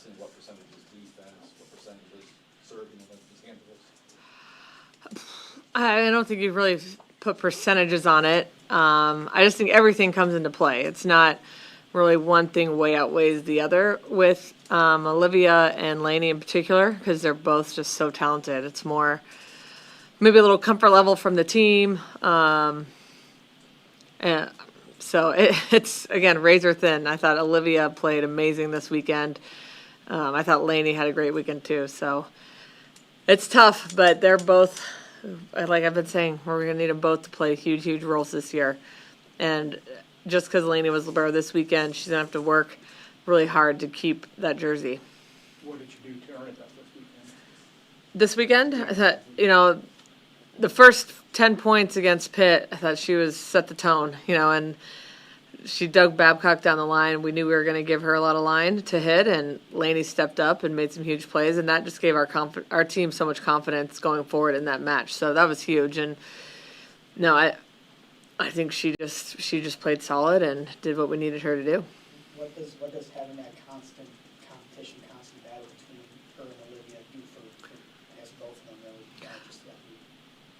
offense, and what percentage is defense, what percentage is serving against these handles? I don't think you've really put percentages on it. I just think everything comes into play. It's not really one thing way outweighs the other with Olivia and Lainey in particular, because they're both just so talented. It's more maybe a little comfort level from the team. And so it's, again, razor thin. I thought Olivia played amazing this weekend. I thought Lainey had a great weekend too. So it's tough, but they're both, like I've been saying, we're going to need them both to play huge, huge roles this year. And just because Lainey was libero this weekend, she's going to have to work really hard to keep that jersey. What did you do to earn it this weekend? This weekend, I thought, the first 10 points against Pitt, I thought she set the tone, and she dug Babcock down the line. We knew we were going to give her a lot of line to hit, and Lainey stepped up and made some huge plays, and that just gave our team so much confidence going forward in that match. So that was huge. And no, I think she just played solid and did what we needed her to do. What does having that constant competition, constant battle between her and Olivia do for I guess both of them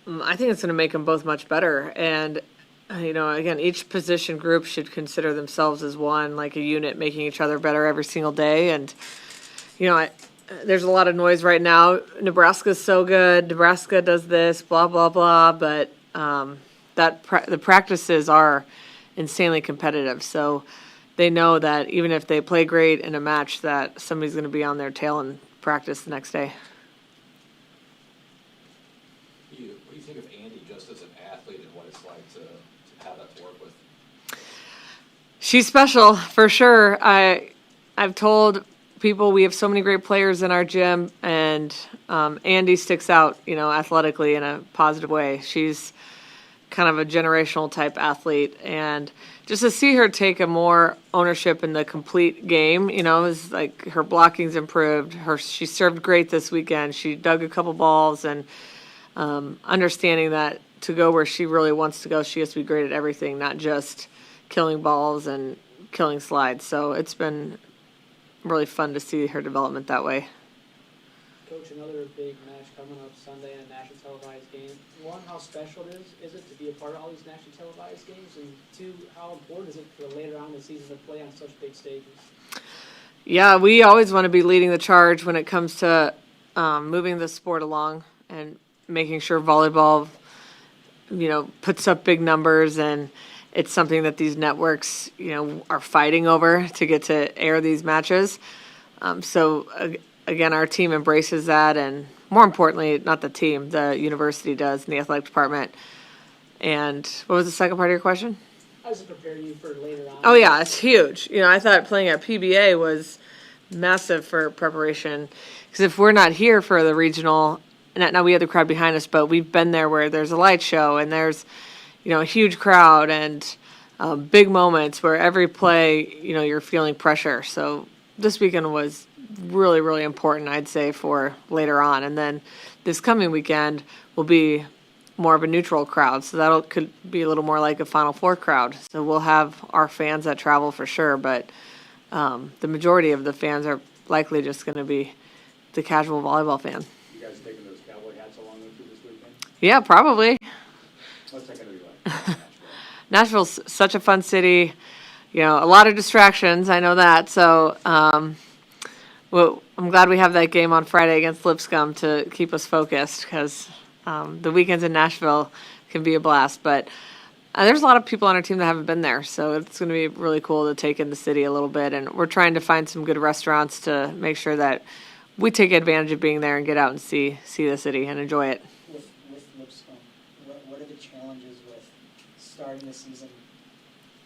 really? I think it's going to make them both much better. And, again, each position group should consider themselves as one, like a unit, making each other better every single day. And, there's a lot of noise right now. Nebraska's so good. Nebraska does this, blah, blah, blah. But the practices are insanely competitive. So they know that even if they play great in a match, that somebody's going to be on their tail in practice the next day. What do you think of Andy just as an athlete and what it's like to have that to work with? She's special, for sure. I've told people we have so many great players in our gym, and Andy sticks out, athletically in a positive way. She's kind of a generational type athlete, and just to see her take a more ownership in the complete game, is like her blocking's improved. She served great this weekend. She dug a couple balls, and understanding that to go where she really wants to go, she has to be great at everything, not just killing balls and killing slides. So it's been really fun to see her development that way. Coach, another big match coming up Sunday in a national televised game. One, how special is it to be a part of all these national televised games? And two, how important is it for later on in the season to play on such big stages? Yeah, we always want to be leading the charge when it comes to moving the sport along and making sure volleyball, puts up big numbers, and it's something that these networks, are fighting over to get to air these matches. Again, our team embraces that, and more importantly, not the team, the university does, in the athletic department. And what was the second part of your question? How does it prepare you for later on? Oh, yeah, it's huge. I thought playing at PBA was massive for preparation, because if we're not here for the regional, now we have the crowd behind us, but we've been there where there's a light show and there's, a huge crowd and big moments where every play, you're feeling pressure. So this weekend was really, really important, I'd say, for later on. And then this coming weekend will be more of a neutral crowd. So could be a little more like a Final Four crowd. So we'll have our fans that travel for sure, but the majority of the fans are likely just going to be the casual volleyball fan. You guys taking those cowboy hats along with you this weekend? Yeah, probably. What's that going to be like? Nashville's such a fun city. A lot of distractions. I know that. So, I'm glad we have that game on Friday against Lipscomb to keep us focused, because the weekends in Nashville can be a blast. But there's a lot of people on our team that haven't been there, so it's going to be really cool to take in the city a little bit. And we're trying to find some good restaurants to make sure that we take advantage of being there and get out and see the city and enjoy it. With Lipscomb, what are the challenges with starting the season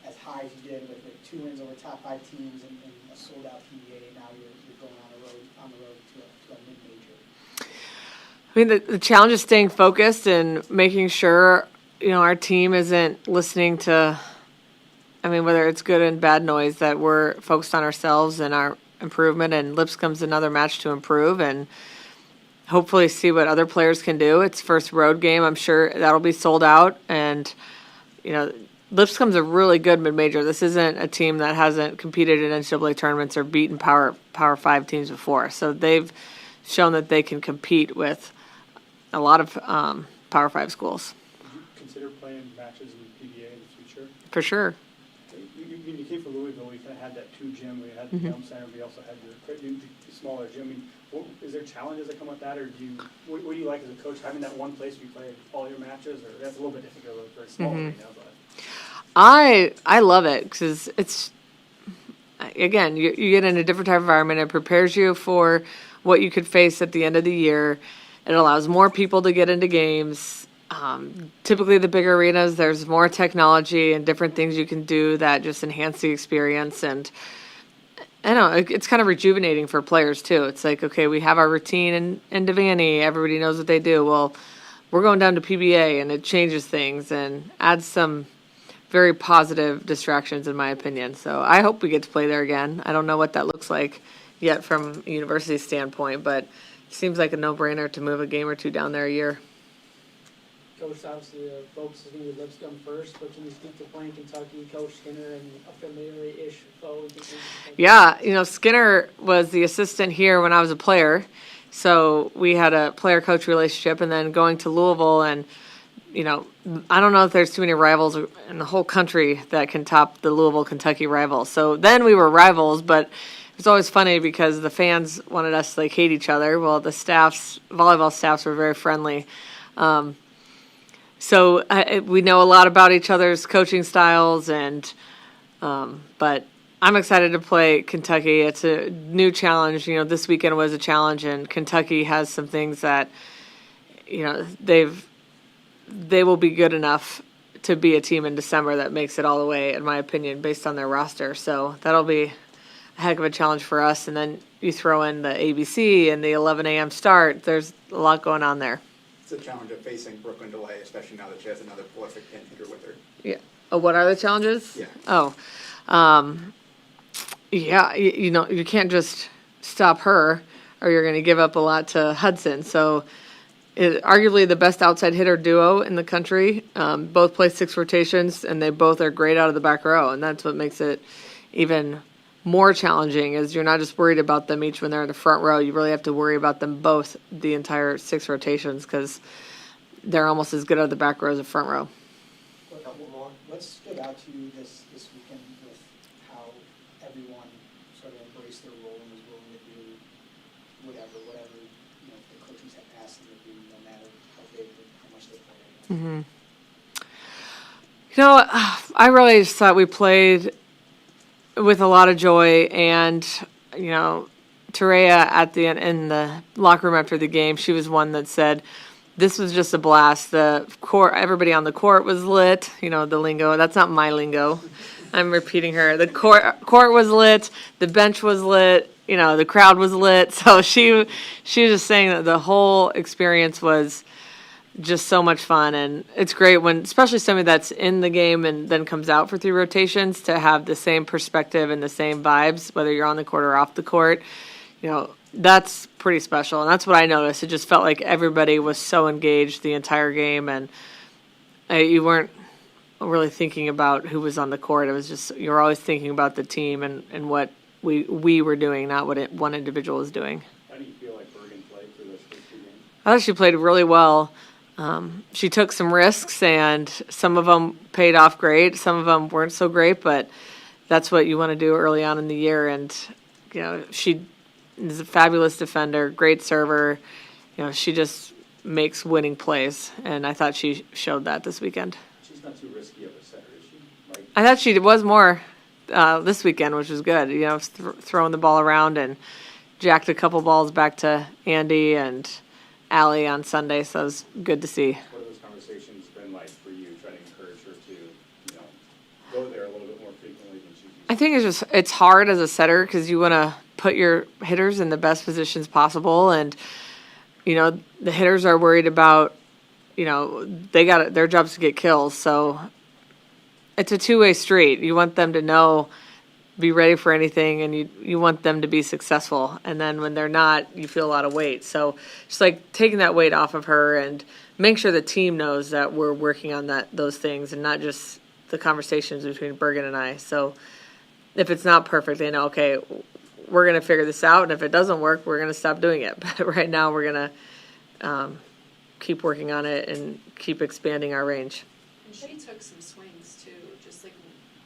as high as you did with 2 wins over top 5 teams and a sold-out PBA, and now you're going on the road to a mid-major? I mean, the challenge is staying focused and making sure, our team isn't listening to, whether it's good and bad noise, that we're focused on ourselves and our improvement, and Lipscomb's another match to improve and hopefully see what other players can do. It's first road game. I'm sure that'll be sold out, and, Lipscomb's a really good mid-major. This isn't a team that hasn't competed in NCAA tournaments or beaten Power 5 teams before. So they've shown that they can compete with a lot of Power 5 schools. Would you consider playing matches in PBA in the future? For sure. When you came from Louisville, we kind of had that two gym. We had the Dome Center. We also had the smaller gym. I mean, is there challenges that come with that, or what do you like as a coach, having that one place where you play all your matches? Or that's a little bit difficult with a very small arena, but. I love it because it's, again, you get in a different type of environment. It prepares you for what you could face at the end of the year. It allows more people to get into games. Typically the bigger arenas, there's more technology and different things you can do that just enhance the experience. And I don't know, it's kind of rejuvenating for players too. It's like, okay, we have our routine in Devaney. Everybody knows what they do. Well, we're going down to PBA, and it changes things and adds some very positive distractions, in my opinion. So I hope we get to play there again. I don't know what that looks like yet from a university standpoint, but it seems like a no-brainer to move a game or two down there a year. Coach, obviously, focus is going to be Lipscomb first, but can you speak to playing Kentucky, Coach Skinner, and a familiar-ish foe? Yeah, Skinner was the assistant here when I was a player, so we had a player-coach relationship, and then going to Louisville, and, I don't know if there's too many rivals in the whole country that can top the Louisville-Kentucky rival. So then we were rivals, but it was always funny because the fans wanted us to, hate each other. Well, the volleyball staffs were very friendly. So we know a lot about each other's coaching styles, but I'm excited to play Kentucky. It's a new challenge. This weekend was a challenge, and Kentucky has some things that, they will be good enough to be a team in December that makes it all the way, in my opinion, based on their roster. So that'll be a heck of a challenge for us. And then you throw in the ABC and the 11 a.m. start. There's a lot going on there. It's a challenge of facing Brooklyn DeLay, especially now that she has another prolific pin hitter with her. Yeah. Oh, what are the challenges? Yeah. Oh, yeah. You can't just stop her, or you're going to give up a lot to Hudson. So, arguably the best outside hitter duo in the country. Both play 6 rotations, and they both are great out of the back row, and that's what makes it even more challenging. Is you're not just worried about them each when they're in the front row. You really have to worry about them both the entire 6 rotations because they're almost as good out of the back row as the front row. What stood out to you this weekend with how everyone sort of embraced their role and was willing to do whatever the coaches had asked them to do, no matter how big or how much they played? Mm-hmm. I really just thought we played with a lot of joy, and Terea at the end in the locker room after the game, she was one that said, "This was just a blast. The court, everybody on the court was lit. The lingo. That's not my lingo. I'm repeating her. The court was lit. The bench was lit. The crowd was lit. So she was just saying that the whole experience was just so much fun, and it's great when, especially somebody that's in the game and then comes out for 3 rotations, to have the same perspective and the same vibes, whether you're on the court or off the court. That's pretty special, and that's what I noticed. It just felt like everybody was so engaged the entire game, and you weren't really thinking about who was on the court. It was just, you were always thinking about the team and what we were doing, not what one individual was doing. How do you feel like Bergen played for those first 2 games? I thought she played really well. She took some risks, and some of them paid off great. Some of them weren't so great, but that's what you want to do early on in the year. And, she is a fabulous defender, great server. She just makes winning plays, and I thought she showed that this weekend. She's not too risky of a setter, is she? I thought she was more this weekend, which was good. Throwing the ball around, and jacked a couple balls back to Andy and Allie on Sunday, so it was good to see. What have those conversations been like for you, trying to encourage her to, go there a little bit more frequently than she's used to? I think it's hard as a setter because you want to put your hitters in the best positions possible, and the hitters are worried about, they got their jobs to get kills, so it's a two-way street. You want them to be ready for anything, and you want them to be successful. And then when they're not, you feel a lot of weight. So just taking that weight off of her and make sure the team knows that we're working on those things and not just the conversations between Bergen and I. So if it's not perfect, they know, okay, we're going to figure this out, and if it doesn't work, we're going to stop doing it. But right now, we're going to keep working on it and keep expanding our range. And she took some swings too. Just like,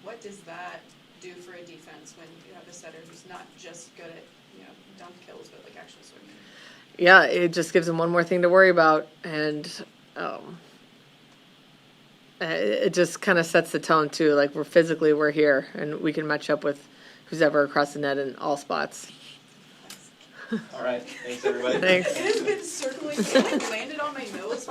what does that do for a defense when you have a setter who's not just good at, you know, dump kills, but like actual swinging? Yeah, it just gives them one more thing to worry about, and it just kind of sets the tone too. Like we're here, and we can match up with who's ever across the net in all spots. All right, thanks everybody. Thanks. It has been circling, it like landed on my nose